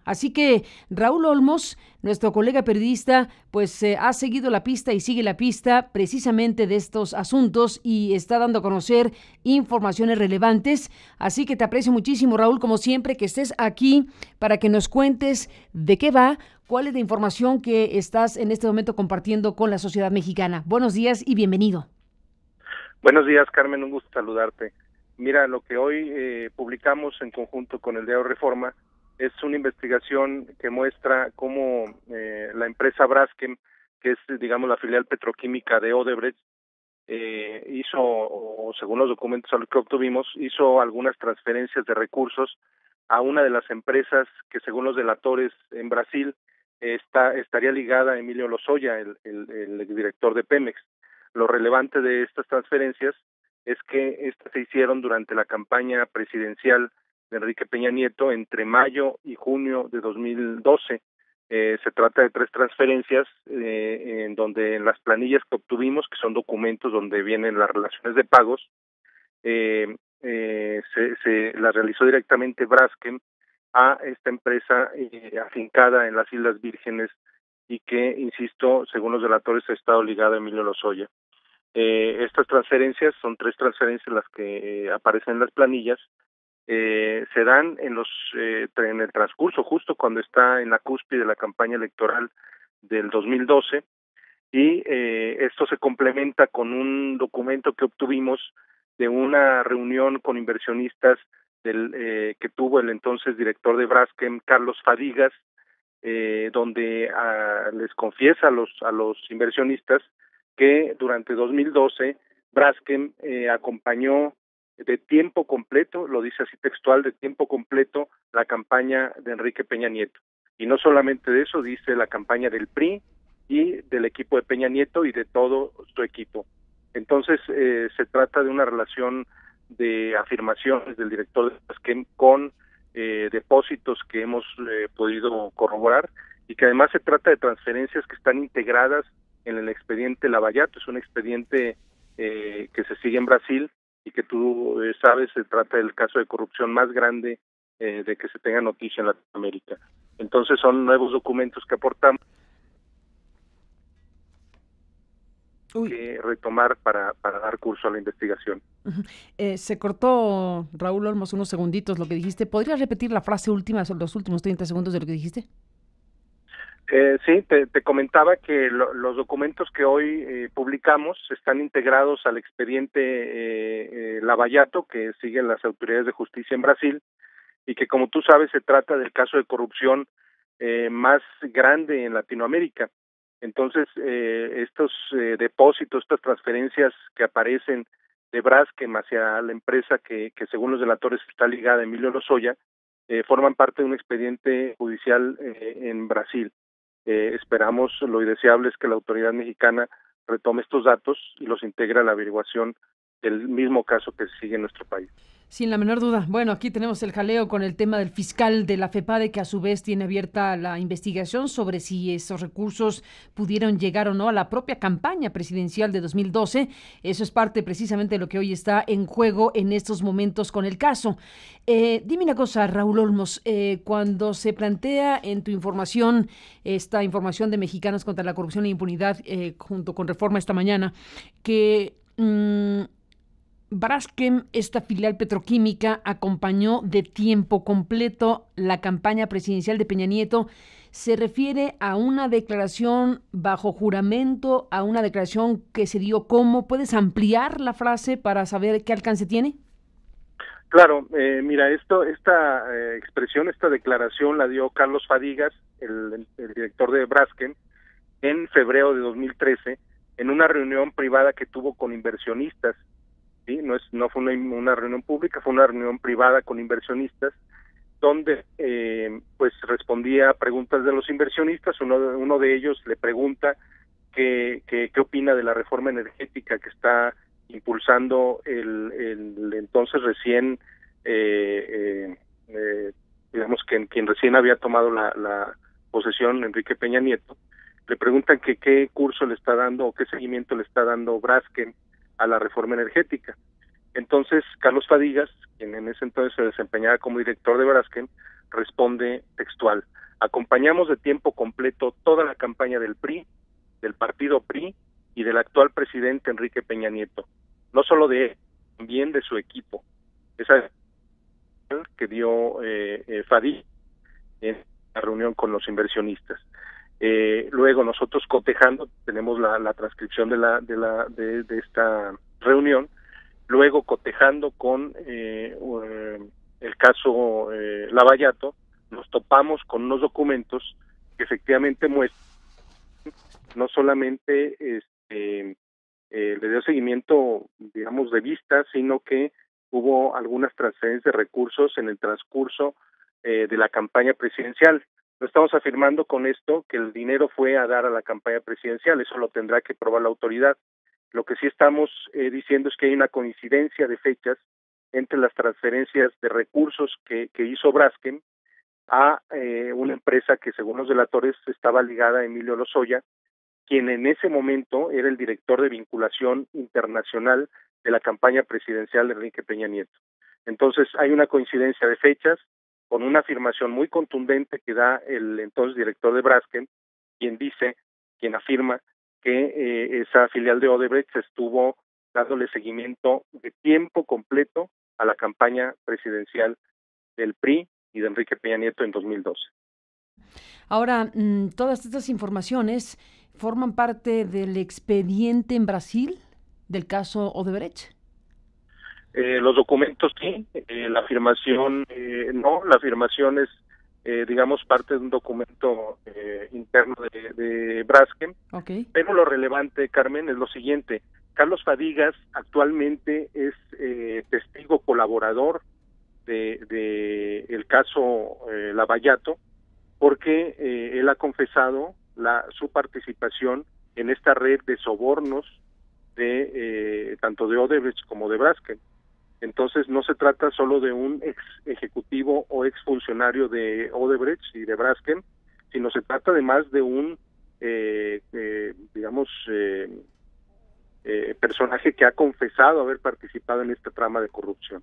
Así que Raúl Olmos, nuestro colega periodista, pues ha seguido la pista y sigue la pista precisamente de estos asuntos y está dando a conocer informaciones relevantes. Así que te aprecio muchísimo, Raúl, como siempre, que estés aquí para que nos cuentes de qué va, cuál es la información que estás en este momento compartiendo con la sociedad mexicana. Buenos días y bienvenido. Buenos días, Carmen, un gusto saludarte. Mira, lo que hoy publicamos en conjunto con el diario Reforma es una investigación que muestra cómo la empresa Braskem, que es, digamos, la filial petroquímica de Odebrecht, hizo, o según los documentos que obtuvimos, hizo algunas transferencias de recursos a una de las empresas que, según los delatores en Brasil, estaría ligada a Emilio Lozoya, el exdirector de Pemex. Lo relevante de estas transferencias es que estas se hicieron durante la campaña presidencial de Enrique Peña Nieto entre mayo y junio de 2012. Se trata de 3 transferencias en donde en las planillas que obtuvimos, que son documentos donde vienen las relaciones de pagos, se las realizó directamente Braskem a esta empresa afincada en las Islas Vírgenes y que, insisto, según los delatores, ha estado ligada a Emilio Lozoya. Estas transferencias son 3 transferencias las que aparecen en las planillas. Se dan en el transcurso, justo cuando está en la cúspide de la campaña electoral del 2012, y esto se complementa con un documento que obtuvimos de una reunión con inversionistas que tuvo el entonces director de Braskem, Carlos Fadigas, donde les confiesa a los inversionistas que durante 2012 Braskem acompañó de tiempo completo, lo dice así textual, de tiempo completo, la campaña de Enrique Peña Nieto. Y no solamente de eso, dice la campaña del PRI y del equipo de Peña Nieto y de todo su equipo. Entonces, se trata de una relación de afirmaciones del director de Braskem con depósitos que hemos podido corroborar, y que además se trata de transferencias que están integradas en el expediente Lavallato. Es un expediente que se sigue en Brasil y que tú sabes, se trata del caso de corrupción más grande de que se tenga noticia en Latinoamérica. Entonces son nuevos documentos que aportamos que retomar para dar curso a la investigación. Se cortó, Raúl Olmos, unos segunditos lo que dijiste. ¿Podrías repetir la frase última, los últimos 30 segundos de lo que dijiste? Sí, te comentaba que los documentos que hoy publicamos están integrados al expediente Lavallato, que siguen las autoridades de justicia en Brasil, y que, como tú sabes, se trata del caso de corrupción más grande en Latinoamérica. Entonces, estos depósitos, estas transferencias que aparecen de Braskem hacia la empresa que según los delatores está ligada a Emilio Lozoya, forman parte de un expediente judicial en Brasil. Esperamos, lo deseable es que la autoridad mexicana retome estos datos y los integre a la averiguación del mismo caso que sigue en nuestro país. Sin la menor duda. Bueno, aquí tenemos el jaleo con el tema del fiscal de la FEPADE, que a su vez tiene abierta la investigación sobre si esos recursos pudieron llegar o no a la propia campaña presidencial de 2012. Eso es parte precisamente de lo que hoy está en juego en estos momentos con el caso. Dime una cosa, Raúl Olmos, cuando se plantea en tu información, esta información de Mexicanos contra la Corrupción e Impunidad, junto con Reforma esta mañana, que Braskem, esta filial petroquímica, acompañó de tiempo completo la campaña presidencial de Peña Nieto. ¿Se refiere a una declaración bajo juramento, a una declaración que se dio cómo? ¿Puedes ampliar la frase para saber qué alcance tiene? Claro, mira, esta expresión, esta declaración la dio Carlos Fadigas, el director de Braskem, en febrero de 2013, en una reunión privada que tuvo con inversionistas. Sí, no fue una reunión pública, fue una reunión privada con inversionistas, donde pues respondía a preguntas de los inversionistas. Uno de ellos le pregunta qué opina de la reforma energética que está impulsando el entonces recién digamos que quien recién había tomado la posesión, Enrique Peña Nieto. Le preguntan que qué curso le está dando o qué seguimiento le está dando Braskem a la reforma energética. Entonces, Carlos Fadigas, quien en ese entonces se desempeñaba como director de Braskem, responde textual: Acompañamos de tiempo completo toda la campaña del PRI, del partido PRI y del actual presidente Enrique Peña Nieto, no solo de él, también de su equipo. Esa que dio Fadí en la reunión con los inversionistas. Luego nosotros cotejando, tenemos la transcripción de esta reunión, luego cotejando con el caso Lavallato, nos topamos con unos documentos que efectivamente muestran no solamente le dio seguimiento, digamos, de vista, sino que hubo algunas transferencias de recursos en el transcurso de la campaña presidencial. No estamos afirmando con esto que el dinero fue a dar a la campaña presidencial, eso lo tendrá que probar la autoridad. Lo que sí estamos diciendo es que hay una coincidencia de fechas entre las transferencias de recursos que hizo Braskem a una empresa que, según los delatores, estaba ligada a Emilio Lozoya, quien en ese momento era el director de vinculación internacional de la campaña presidencial de Enrique Peña Nieto. Entonces hay una coincidencia de fechas con una afirmación muy contundente que da el entonces director de Braskem, quien afirma que esa filial de Odebrecht estuvo dándole seguimiento de tiempo completo a la campaña presidencial del PRI y de Enrique Peña Nieto en 2012. Ahora, todas estas informaciones forman parte del expediente en Brasil del caso Odebrecht. Los documentos sí, la afirmación no, la afirmación es, digamos, parte de un documento interno de Braskem, okay. Pero lo relevante, Carmen, es lo siguiente: Carlos Fadigas actualmente es testigo colaborador de el caso Lavallato, porque él ha confesado su participación en esta red de sobornos de tanto de Odebrecht como de Braskem. Entonces no se trata solo de un ex ejecutivo o ex funcionario de Odebrecht y de Braskem, sino se trata además de un personaje que ha confesado haber participado en esta trama de corrupción.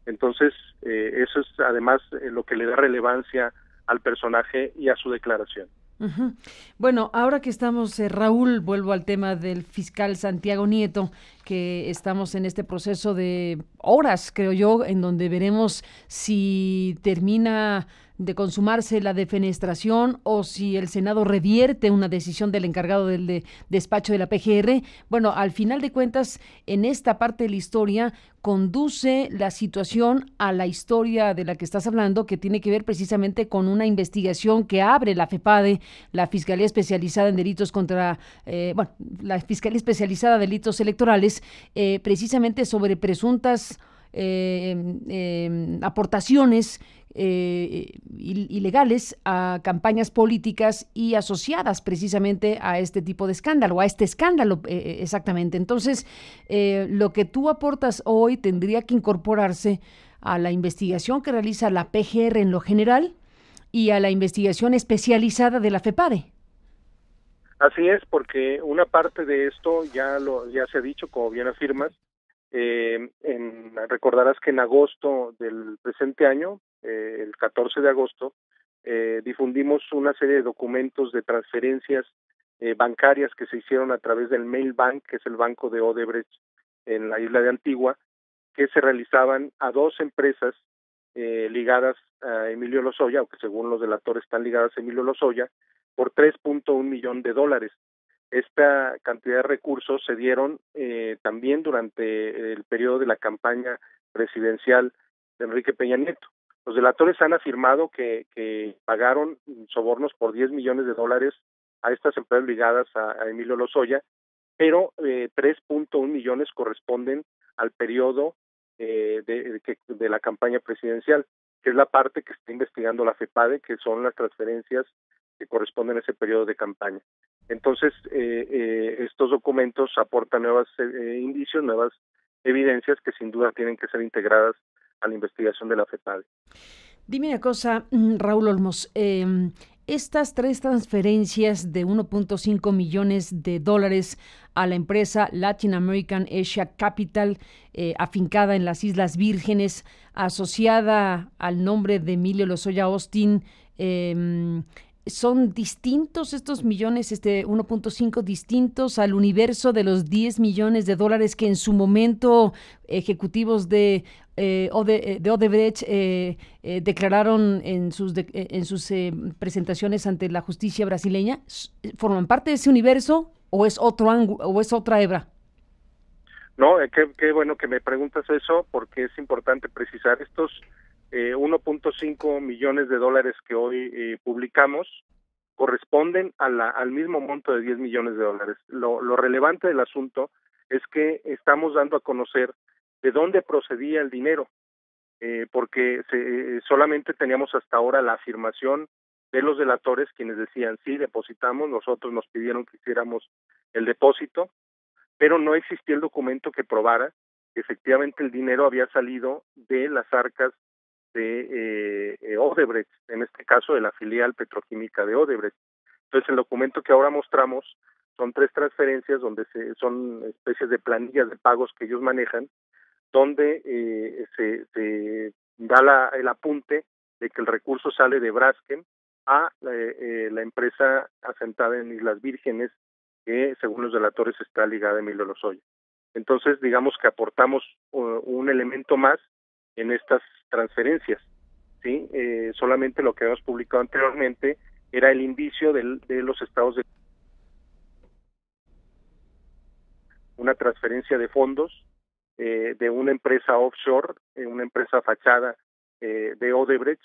Entonces eso es además lo que le da relevancia al personaje y a su declaración. Uh-huh. Bueno, ahora que estamos, Raúl, vuelvo al tema del fiscal Santiago Nieto, que estamos en este proceso de horas, creo yo, en donde veremos si termina de consumarse la defenestración o si el Senado revierte una decisión del encargado del despacho de la PGR. Bueno, al final de cuentas, en esta parte de la historia conduce la situación a la historia de la que estás hablando, que tiene que ver precisamente con una investigación que abre la FEPADE, la Fiscalía Especializada en Delitos la Fiscalía Especializada de Delitos Electorales, precisamente sobre presuntas aportaciones ilegales a campañas políticas y asociadas precisamente a este tipo de escándalo, a este escándalo exactamente. Entonces, lo que tú aportas hoy tendría que incorporarse a la investigación que realiza la PGR en lo general y a la investigación especializada de la FEPADE. Así es, porque una parte de esto ya se ha dicho, como bien afirmas. Recordarás que en agosto del presente año, el 14 de agosto, difundimos una serie de documentos de transferencias bancarias que se hicieron a través del Mail Bank, que es el banco de Odebrecht en la isla de Antigua, que se realizaban a dos empresas ligadas a Emilio Lozoya, o que según los delatores están ligadas a Emilio Lozoya, por $3.1 millones. Esta cantidad de recursos se dieron también durante el periodo de la campaña presidencial de Enrique Peña Nieto. Los delatores han afirmado que pagaron sobornos por $10 millones a estas empresas ligadas a Emilio Lozoya, pero 3.1 millones corresponden al periodo de la campaña presidencial, que es la parte que está investigando la FEPADE, que son las transferencias que corresponden a ese periodo de campaña. Entonces, estos documentos aportan nuevos indicios, nuevas evidencias que sin duda tienen que ser integradas a la investigación de la FEPADE. Dime una cosa, Raúl Olmos, estas tres transferencias de $1.5 millones a la empresa Latin American Asia Capital, afincada en las Islas Vírgenes, asociada al nombre de Emilio Lozoya Austin, ¿Son distintos estos millones, 1.5 distintos al universo de los 10 millones de dólares que en su momento ejecutivos de Odebrecht declararon en sus presentaciones ante la justicia brasileña? ¿Forman parte de ese universo o es otro ángulo o es otra hebra? No, qué bueno que me preguntas eso, porque es importante precisar estos 1.5 millones de dólares que hoy publicamos corresponden al mismo monto de 10 millones de dólares. Lo relevante del asunto es que estamos dando a conocer de dónde procedía el dinero, porque solamente teníamos hasta ahora la afirmación de los delatores, quienes decían sí, depositamos, nosotros nos pidieron que hiciéramos el depósito, pero no existía el documento que probara que efectivamente el dinero había salido de las arcas de Odebrecht, en este caso de la filial petroquímica de Odebrecht. Entonces el documento que ahora mostramos son 3 transferencias donde son especies de planillas de pagos que ellos manejan, donde se da el apunte de que el recurso sale de Braskem a la empresa asentada en Islas Vírgenes, que según los delatores está ligada a Emilio Lozoya. Entonces, digamos que aportamos un elemento más en estas transferencias, ¿sí? Solamente lo que habíamos publicado anteriormente era el indicio de los estados de una transferencia de fondos de una empresa offshore, una empresa fachada de Odebrecht,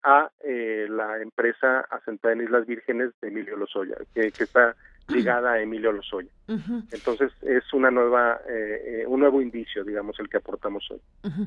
a la empresa asentada en Islas Vírgenes de Emilio Lozoya, que está ligada a Emilio Lozoya. Uh-huh. Entonces es un nuevo indicio, digamos, el que aportamos hoy. Uh-huh.